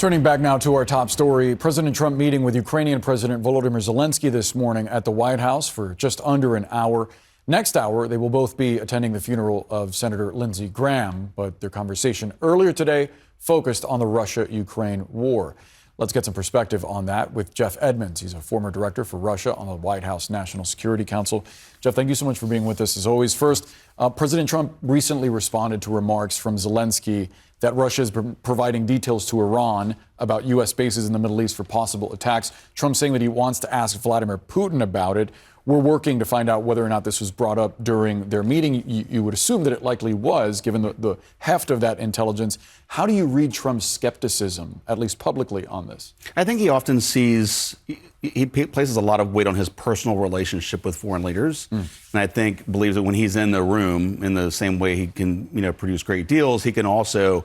Turning back now to our top story, President Trump meeting with Ukrainian President Volodymyr Zelensky this morning at the White House for just under an hour. Next hour, they will both be attending the funeral of Senator Lindsey Graham, but their conversation earlier today focused on the Russia-Ukraine war. Let's get some perspective on that with Jeff Edmonds. He's a former director for Russia on the White House National Security Council. Jeff, thank you so much for being with us as always. First, President Trump recently responded to remarks from Zelensky that Russia has been providing details to Iran about U.S. bases in the Middle East for possible attacks. Trump saying that he wants to ask Vladimir Putin about it. We're working to find out whether or not this was brought up during their meeting. You would assume that it likely was, given the heft of that intelligence. How do you read Trump's skepticism, at least publicly, on this? I think he often he places a lot of weight on his personal relationship with foreign leaders. And I think believes that when he's in the room, in the same way he can, produce great deals, he can also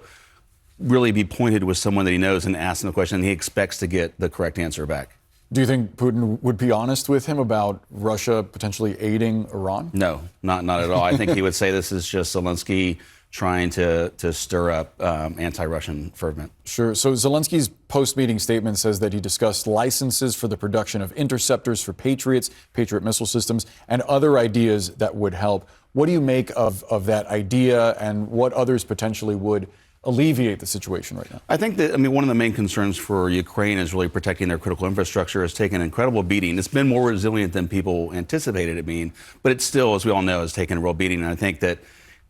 really be pointed with someone that he knows and ask him a question, and he expects to get the correct answer back. Do you think Putin would be honest with him about Russia potentially aiding Iran? No, not at all. I think he would say this is just Zelensky trying to stir up anti-Russian ferment. Sure. So Zelensky's post-meeting statement says that he discussed licenses for the production of interceptors for Patriot missile systems, and other ideas that would help. What do you make of that idea, and what others potentially would alleviate the situation right now? I think that, one of the main concerns for Ukraine is really protecting their critical infrastructure. It's taken an incredible beating. It's been more resilient than people anticipated it being, but it still, as we all know, has taken a real beating. And I think that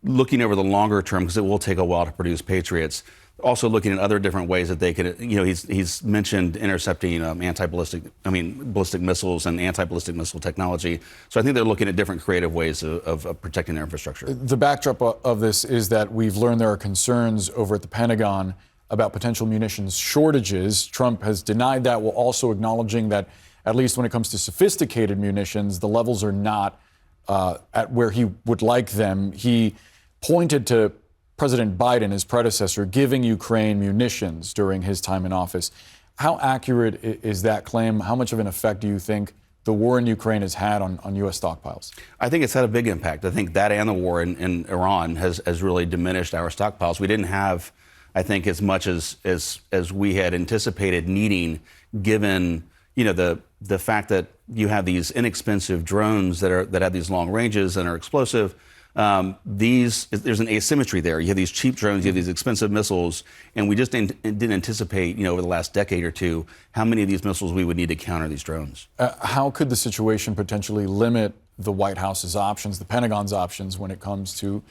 looking over the longer term, because it will take a while to produce Patriots, also looking at other different ways that they could, he's mentioned intercepting ballistic missiles and anti-ballistic missile technology. So I think they're looking at different creative ways of protecting their infrastructure. The backdrop of this is that we've learned there are concerns over at the Pentagon about potential munitions shortages. Trump has denied that, while also acknowledging that, at least when it comes to sophisticated munitions, the levels are not at where he would like them. He pointed to President Biden, his predecessor, giving Ukraine munitions during his time in office. How accurate is that claim? How much of an effect do you think the war in Ukraine has had on U.S. stockpiles? I think it's had a big impact. I think that and the war in Iran has really diminished our stockpiles. We didn't have, I think, as much as we had anticipated needing, given the fact that you have these inexpensive drones that have these long ranges and are explosive. There's an asymmetry there. You have these cheap drones, you have these expensive missiles, and we just didn't anticipate, over the last decade or two, how many of these missiles we would need to counter these drones. How could the situation potentially limit the White House's options, the Pentagon's options, when it comes to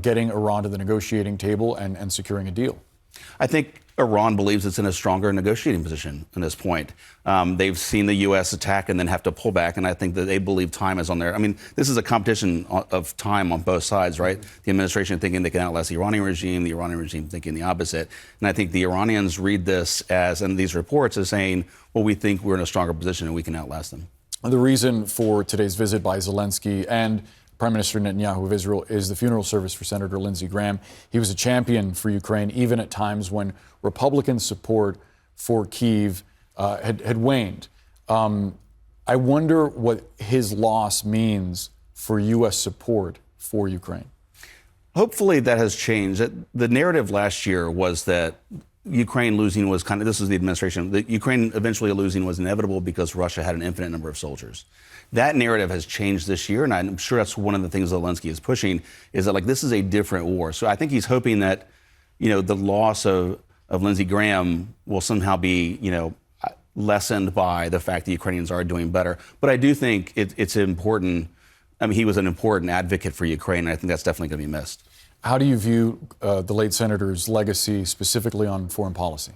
getting Iran to the negotiating table and securing a deal? I think Iran believes it's in a stronger negotiating position at this point. They've seen the U.S. attack and then have to pull back, and I think that they believe time is on their. This is a competition of time on both sides, right? The administration thinking they can outlast the Iranian regime thinking the opposite. And I think the Iranians read this and these reports as saying, well, we think we're in a stronger position and we can outlast them. The reason for today's visit by Zelensky and Prime Minister Netanyahu of Israel is the funeral service for Senator Lindsey Graham. He was a champion for Ukraine, even at times when Republican support for Kyiv had waned. I wonder what his loss means for U.S. support for Ukraine. Hopefully that has changed. The narrative last year was that Ukraine losing was this was the administration, that Ukraine eventually losing was inevitable because Russia had an infinite number of soldiers. That narrative has changed this year, and I'm sure that's one of the things Zelensky is pushing, is that this is a different war. So I think he's hoping that, the loss of Lindsey Graham will somehow be, lessened by the fact the Ukrainians are doing better. But I do think it's important. He was an important advocate for Ukraine, and I think that's definitely going to be missed. How do you view the late senator's legacy, specifically on foreign policy?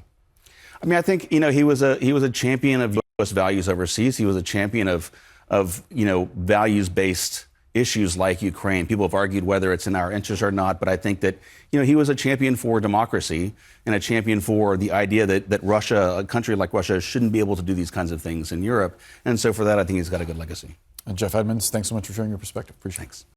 I think he was a champion of U.S. values overseas. He was a champion of values-based issues like Ukraine. People have argued whether it's in our interest or not, but I think that he was a champion for democracy and a champion for the idea that Russia, a country like Russia, shouldn't be able to do these kinds of things in Europe. And so for that, I think he's got a good legacy. Jeff Edmonds, thanks so much for sharing your perspective. Appreciate it. Thanks.